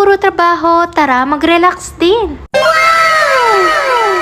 puro trabaho, tara mag-relax din.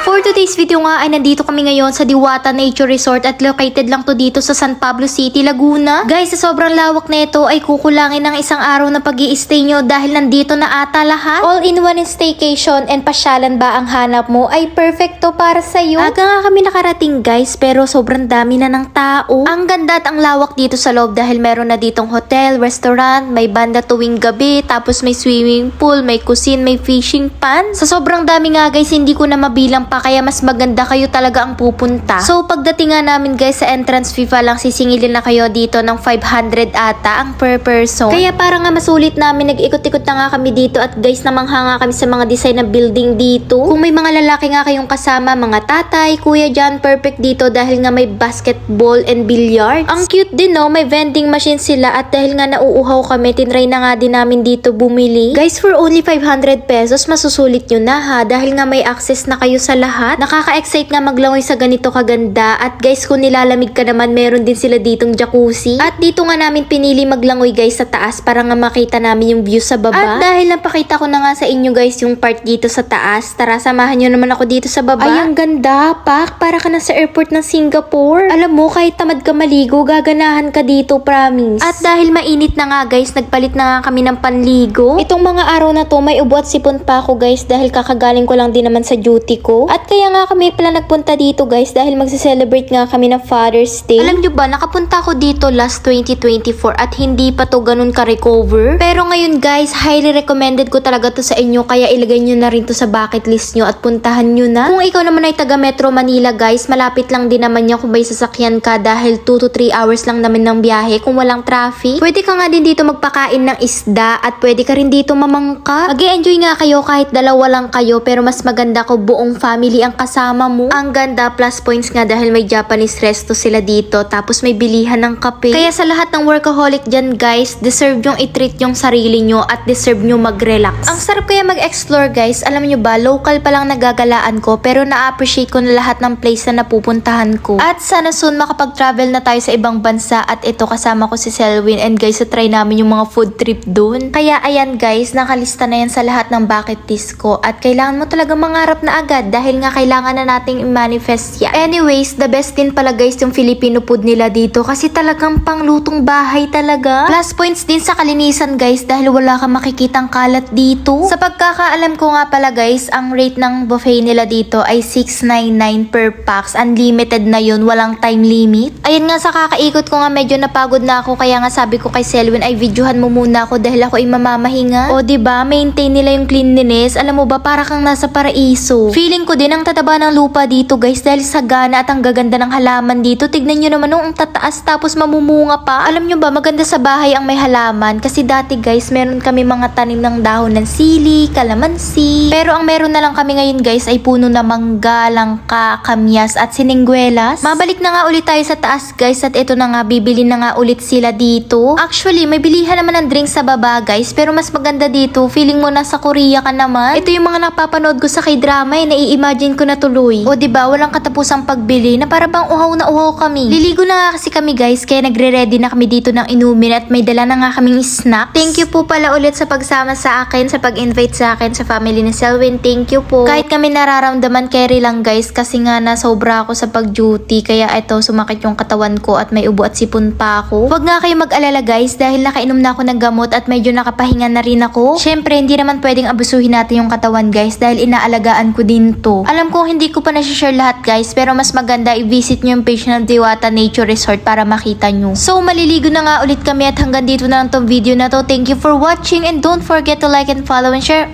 For today's video nga ay nandito kami ngayon sa Diwata Nature Resort at located lang to dito sa San Pablo City, Laguna. Guys, sa sobrang lawak na ito ay kukulangin ng isang araw na pag-i-stay nyo dahil nandito na ata lahat. All-in-one staycation and pasyalan ba ang hanap mo ay perfecto para sa'yo. Aga nga kami nakarating guys pero sobrang dami na ng tao. Ang ganda at ang lawak dito sa loob dahil meron na ditong hotel, restaurant, may banda tuwing gabi, tapos may swimming pool, may cuisine, may fishing pan. Sa sobrang dami nga guys, hindi ko na mabilang pa kaya mas maganda kayo talaga ang pupunta. So pagdating nga namin guys sa entrance fee pa lang sisingilin na kayo dito ng 500 ata ang per person. Kaya para nga masulit namin nag-ikot-ikot na nga kami dito at guys namangha nga kami sa mga design na building dito. Kung may mga lalaki nga kayong kasama, mga tatay, kuya dyan, perfect dito dahil nga may basketball and billiards. Ang cute din no, may vending machine sila at dahil nga nauuhaw kami, tinry na nga din namin dito bumili. Guys, for only 500 pesos masusulit nyo na ha dahil nga may access na kayo sa lahat. Nakaka-excite nga maglangoy sa ganito kaganda at guys kung nilalamig ka naman meron din sila ditong jacuzzi. At dito nga namin pinili maglangoy guys sa taas para nga makita namin yung view sa baba. At dahil napakita ko na nga sa inyo guys yung part dito sa taas, tara samahan nyo naman ako dito sa baba. Ay ang ganda pak, para ka na sa airport ng Singapore. Alam mo kahit tamad ka maligo, gaganahan ka dito promise. At dahil mainit na nga guys, nagpalit na nga kami ng panligo. Itong mga araw na to may ubo at sipon pa ako guys dahil kakagaling ko lang din naman sa duty ko. At kaya nga kami pala nagpunta dito guys dahil magse-celebrate nga kami ng Father's Day. Alam nyo ba, nakapunta ako dito last 2024 at hindi pa to ganun ka-recover. Pero ngayon guys, highly recommended ko talaga to sa inyo kaya ilagay nyo na rin to sa bucket list nyo at puntahan nyo na. Kung ikaw naman ay taga Metro Manila guys, malapit lang din naman yan kung may sasakyan ka dahil 2 to 3 hours lang namin ng biyahe kung walang traffic. Pwede ka nga din dito magpakain ng isda at pwede ka rin dito mamangka. Mag-e-enjoy nga kayo kahit dalawa lang kayo pero mas maganda ko buong family ang kasama mo. Ang ganda, plus points nga dahil may Japanese resto sila dito tapos may bilihan ng kape. Kaya sa lahat ng workaholic dyan guys, deserve yung i-treat yung sarili nyo at deserve nyo mag-relax. Ang sarap kaya mag-explore guys, alam nyo ba, local pa lang nagagalaan ko pero na-appreciate ko na lahat ng place na napupuntahan ko. At sana soon makapag-travel na tayo sa ibang bansa at ito kasama ko si Selwyn and guys, try namin yung mga food trip dun. Kaya ayan guys, nakalista na yan sa lahat ng bucket list ko at kailangan mo talaga mangarap na agad dahil nga kailangan na nating i-manifest yan. Anyways, the best din pala guys yung Filipino food nila dito kasi talagang panglutong bahay talaga. Plus points din sa kalinisan guys dahil wala kang makikitang kalat dito. Sa pagkakaalam ko nga pala guys, ang rate ng buffet nila dito ay 699 per pax. Unlimited na yun, walang time limit. Ayun nga sa kakaikot ko nga medyo napagod na ako kaya nga sabi ko kay Selwyn ay videohan mo muna ako dahil ako ay mamamahinga. O diba, maintain nila yung cleanliness. Alam mo ba, para kang nasa paraiso. Feeling ko din ang tataba ng lupa dito guys dahil sagana at ang gaganda ng halaman dito. Tignan nyo naman ang tataas tapos mamumunga pa. Alam nyo ba, maganda sa bahay ang may halaman kasi dati guys meron kami mga tanim ng dahon ng sili, kalamansi. Pero ang meron na lang kami ngayon guys ay puno na mangga, langka, kamyas at siningwelas. Mabalik na nga ulit tayo sa taas guys at ito na nga, bibili na nga ulit sila dito. Actually may bilihan naman ng drinks sa baba guys pero mas maganda dito, feeling mo nasa Korea ka naman. Ito yung mga napapanood ko sa K-drama eh, nai-imagine ko na tuloy. O diba, walang katapusang pagbili na para bang uhaw na uhaw kami. Liligo na nga kasi kami guys kaya nagre-ready na kami dito ng inumin at may dala na nga kaming snacks. Thank you po pala ulit sa pagsama sa akin, sa pag-invite sa akin sa family ni Selwyn. Thank you po. Kahit kami nararamdaman carry lang guys kasi nga nasobra ako sa pag-duty kaya ito sumakit yung katawan ko at may ubo at sipon pa ako. Huwag nga kayo mag-alala guys dahil nakainom na ako ng gamot at medyo nakapahinga na rin ako. Syempre hindi naman pwedeng abusuhin natin yung katawan guys dahil inaalagaan ko din to. Alam ko hindi ko pa na-share lahat guys pero mas maganda i-visit nyo yung page ng Diwata Nature Resort para makita nyo. So maliligo na nga ulit kami at hanggang dito na lang tong video na to. Thank you for watching and don't forget to like and follow and share.